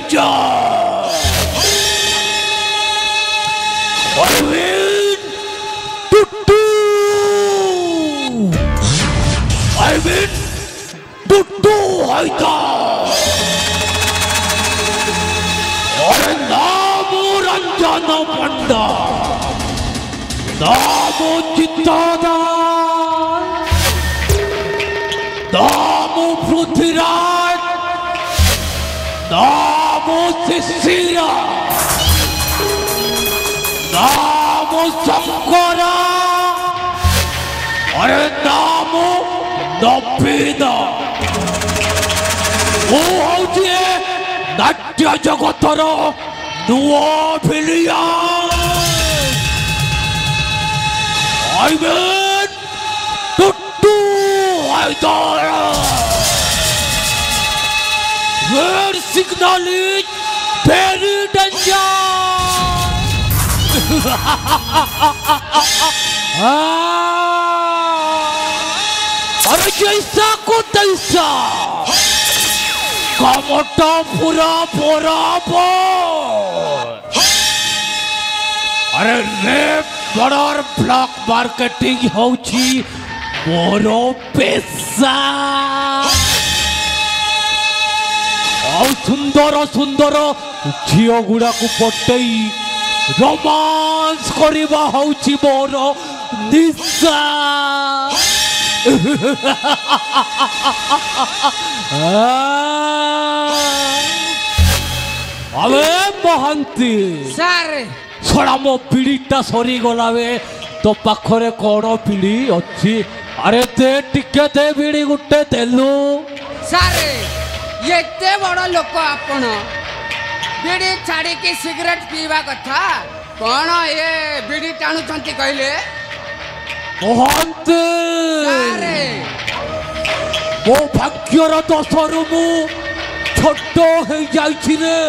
danger. I mean, Tuttu. I mean, Tuttu Haidar. अरे नामो रंजन पंडा, नामो चित्तादार, नामो पृथ्वीराज, नामो शिशिरा, नामो शंकरा, अरे नामो नबीना। वो होती नाट्य जगतर नुआ William. I mean, Tuttu Haidar. Red signal is very danger. अरे जैसा को तैसा कामटा पूरा बराबर। अरे रेप बड़र ब्लॉक मार्केटिंग होची मोरो पेशा। और सुंदर सुंदर झियो गुड़ा को पटई रोमांस करिबा होची मोरो निशा। अबे महंती सर छोड़ा मो पीड़ीटा सरी गलावे तो पाखरे कौन पीड़ी अच्छी। अरे दे टिके दे बीड़ी गुटे देलु। सर ये ते बड़ लोक आपण बीड़ी छाड़ी की सिगरेट पीवा कथा कौन ये बीड़ी टाणु छंती कहले महंत मो भाग्यर दशरु मु छोट हो जाइछि रे।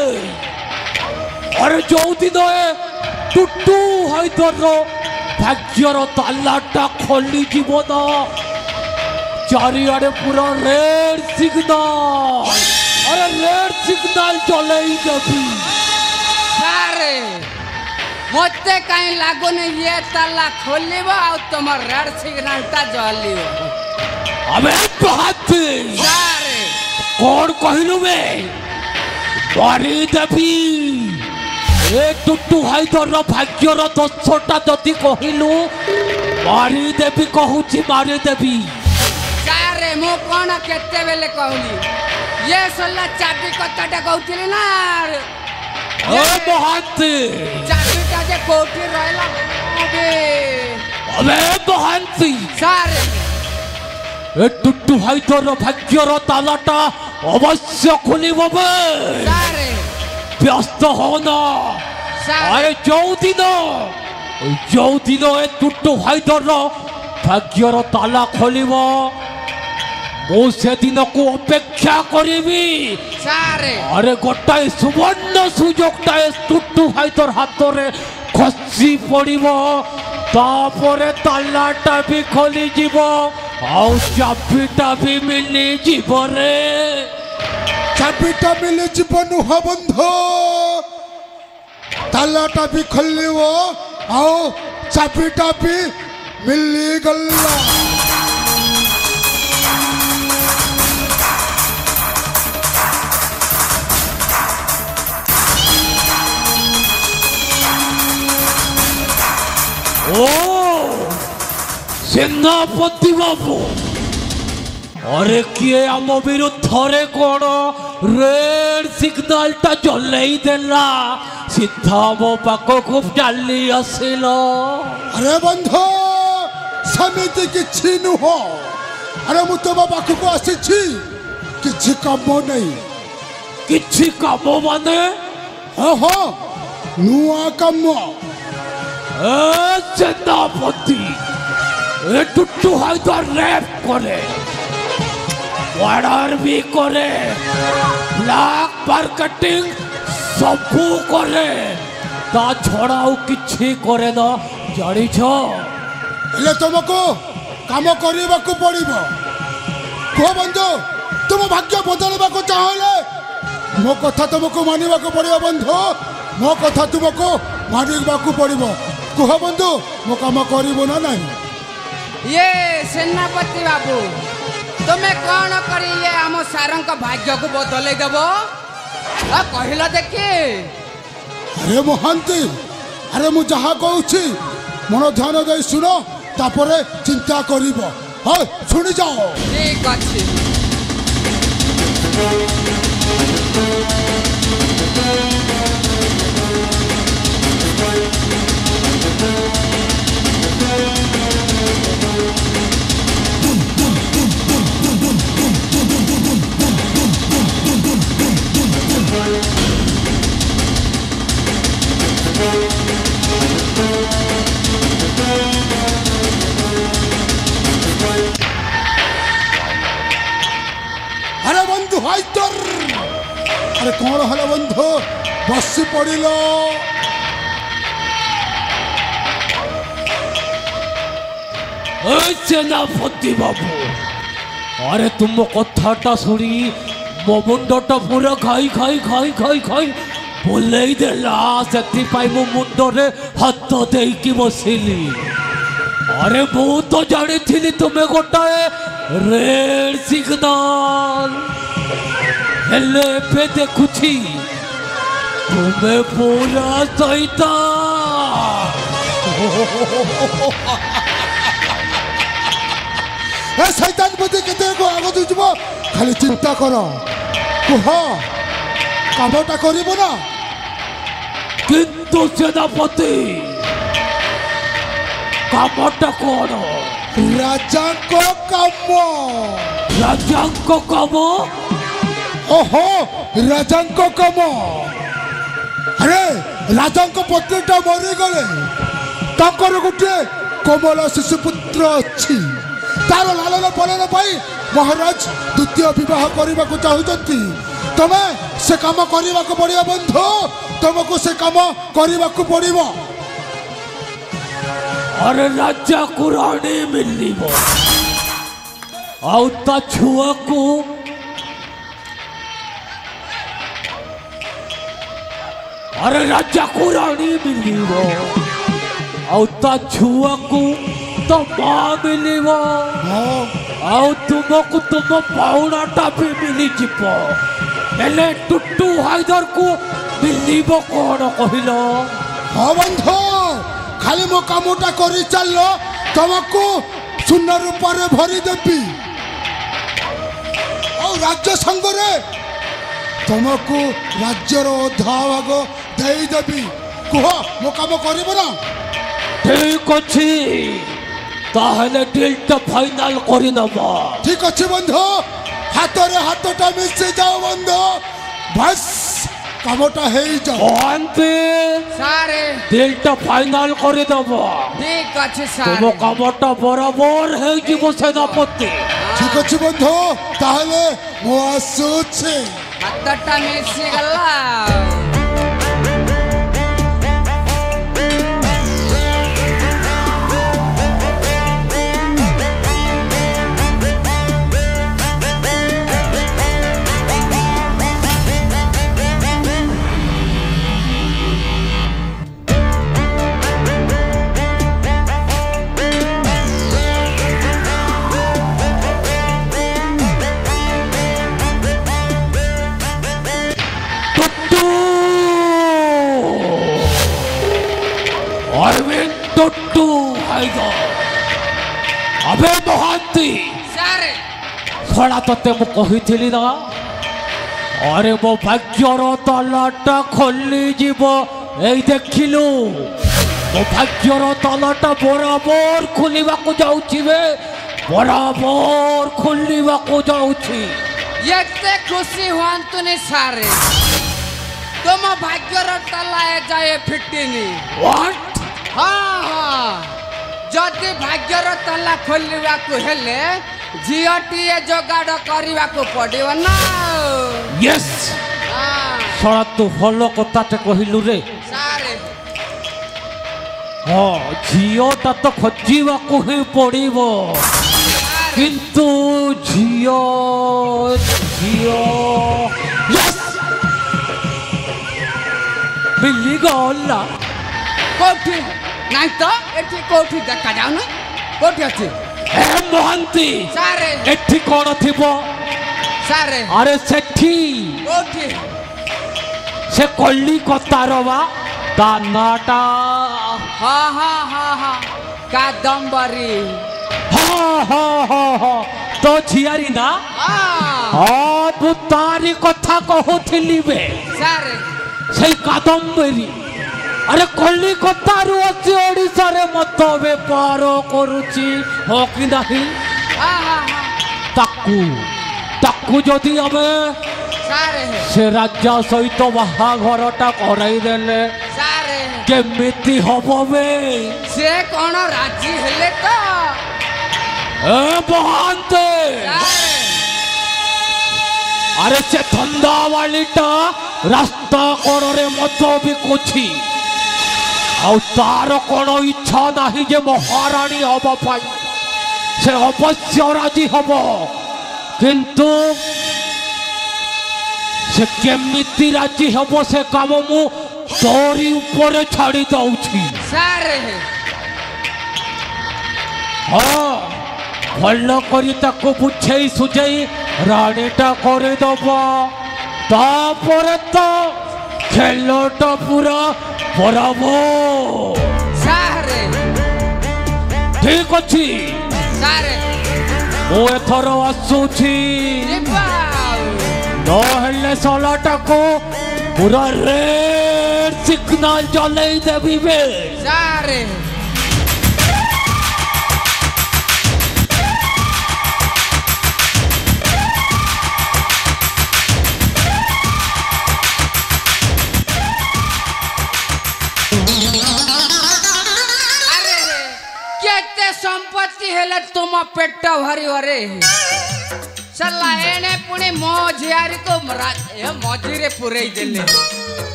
अरे जो दिन टुटू हाइदर भाग्यर तालाटा खोली जीवन चारिआडे पूरा रेड सिग्नल। अरे रेड सिग्नल चले देवी। सारे मते कहीं लागुन ये ताला खोलिबो आ तुम रेड सिग्नल ता जलिबो। अबे बात सारे कौन कहलु में मारी देवी। ए टुटू हाइदर भाग्यर दशटा जदि कहलु मारी देवी कहूची मारी देवी। सारे मो कौन केते बेले कहली ये सोला चाबी कथाटा कहतिले ना ओ महंत चाबीटा जे कोठी रहला अबे महंत सारे ए टुटू हाइदर भाग्यर तालाटा अवश्य खोलिबो बे। सारे व्यस्त होना। अरे जो दिन ए टुटू हाइदर भाग्यर ताला खोलिबो मो से दिन को अपेक्षा करिबी। सारे अरे गोटाए सुवर्ण सुजोगटाए टुटू हाइदर हाथ रे खसी पड़िबो तापरे तालाटा भी खोली जीवो आउ चाबीटा भी मिली जीवो रे। चाबीटा मिली जीवन हुआ बंधु तालाटा भी खोलिवो आओ चाबीटा भी मिली गल्ला। ओ सेनापति बाबू अरे किए आम विरुद्धरे कौन रेड सिग्नल टा चलई देला सीधा मो पाखक चली आसिल। अरे बंधु समिति किछि नुह। अरे मु तुम पाखक आसी किछि काम नहीं। किछि काम माने हाँ हाँ नुआ काम। सेनापति ए टुटू हाइदर रैप करे मर्डर भी करे ब्लैक मार्केटिंग सबू करे ता छड़ाऊ किछि करे ना जानी छो। हेले तुमको काम करने को पड़ो। कह बंधु तुम भाग्य बदलवा को चाहले ମୋ କଥା ତୁମକୁ ମାନିବାକୁ ପଡ଼ିବ ବନ୍ଧୁ। ମୋ କଥା ତୁମକୁ ମାନିବାକୁ ପଡ଼ିବ। କୁହ ବନ୍ଧୁ ମୋ କାମ କରିବ ନା ନାହିଁ? ये सेनापति बाबू तुमे कौन करी ये आम सारंग भाग्य को बदल देव कहल देखी। अरे महांती अरे मु जहाँ कहूँ मन ध्यान दे शुण तापर चिंता करिब। हाँ शुणी जाओ। ठीक अच्छे अरे बंधु हाइतर अरे कौन हल बंधु बसी पड़िल? सेनापति बाबू अरे तुम कथाटा शुणी मो मुंडटा पूरा खाई खाई खाई खाई खाई बुलेई देला से मो मुंडरे हाथ देकी बसिली। अरे मु तो जानी थी तुम्हें गोटाए रेड सिग्नल हेले पे देखुची तुम्हें पूरा सहिता। ए शैतान पति के देखो आगो तुझबो खाली चिंता करो। कुह कामटा करिबो ना? किंतु सेनापति कामटा कौन? राजा को काम। राजा को काम? ओहो राजा को काम। अरे राजा को पत्नीटा मरी गले ताकर गुटे कोमल शिशुपुत्र अच्छी तार लालन पालन पाई महाराज द्वितीय विवाह करने को चाहती। तमे से काम करने को पड़ियो बंधु। तुमको से काम करने को पड़ियो। अरे राजा को रानी मिलनी वो आउता छुआ को अरे राजा को रानी मिलनी वो आउता छुआ को तो मां मिली वो आउ तुमको तुम पाउनाटा भी मिली जिपो हेले टुट्टू हाइदर को मिलनी वो कौन कहिलो? हाँ बंधु खाली मो कामटा करी चलो तुमको सुन रूपारे भरी देवी और राज्य संगरे तुमको राज्यर अधा भाग दे देवी। कुह मो काम करिबो ना? ठीक अच्छी ताहले डीलटा फाइनल करी नबा। ठीक अच्छे बंधु हाथरे हाथटा मिसे जाओ बंधु बस कामटा हे जाओ। अंते सारे डीलटा फाइनल करी दबा। ठीक अच्छे तुम सारे कामटा बराबर है जीव सेनापति। ठीक अच्छे बंधु ताहले मो आसुछे हाथटा मिसी गला। अरविंद टुट्टू हाइदर अबे महांती सारे छड़ा तते मु कहिथिली ना। अरे मो भाग्यर तालाटा खोली जीव एई देखिलु मो भाग्यर तालाटा बराबर खोलिबा को जाउछि बे बराबर खोलिबा को जाउछि। एते खुशी हुआंतुनी सारे तुम भाग्यर ताला जाए फिटिनी। व्हाट? हाँ हाँ जदि भाग्यर ताला खोलवा को हेले झीटीए जोगाड़ करने को पड़ो ना। यस हाँ छड़ा तू भल कथाटे कहलु रे। सारे हाँ झीटा तो खोजा ही पड़ो किंतु झील झील मिली गला कोठी नहीं तो एठी कोठी देखा जाउनु कोठी अछि ए मोहंती सारे एठी कोन थिबो सारे अरे सेठी कोठी से कलिकतार वा दानाटा हाँ हाँ हाँ हाँ कादम्बरी तो झियारी ना हाँ तू तारी कथा कहूली बे सारे से कादम्बरी अरे कलिकतारू अच्छी ओडिशा रे मत बेपार करुची हो कि नहीं हाँ हाँ हाँ ताकू ताकू जदि हमें सारे से राजा सहित बाहाघरटा कराई देले सारे केमिति हबो बे से कौन राजी हेले तो ए बहानते सारे अरे से धंदा वालीटा रास्ता कोड़े मत बिकुछि आउ तार कोन इच्छा नहीं जे महारानी हबा पाई से अवश्य राजी हबो किंतु से केमिति राजी हबो से काम मु तोरी ऊपर छाड़ी दउछि सारे हाँ भल करी ताको बुझेई सुझेई रानीटा करे दबा तापरे तो खेलटा पूरा बराबो सारे ठीक अछि सारे ओ एथर आसुछि नहेले सलाटाको पूरा रेड सिग्नल जलई देबी बे सारे संपत्ति हेले तुम पेट भरी भरे चला एने पुणी मो झियारी को मझीरे पुरई देले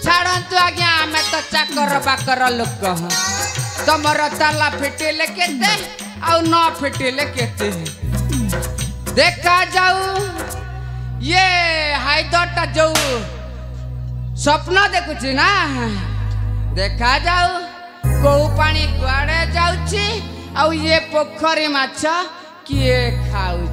छाड़तु आज्ञा आमे तो चाकर बाकर लोक तुमर ताला फिटेले केते आ न फिटेले केते देखा जाऊ ये हाइदरटा जो स्वप्न देखुची ना देखा जाऊ को पानी कुआड़े जाउची आउ ये पोखरी माछ किए खाऊ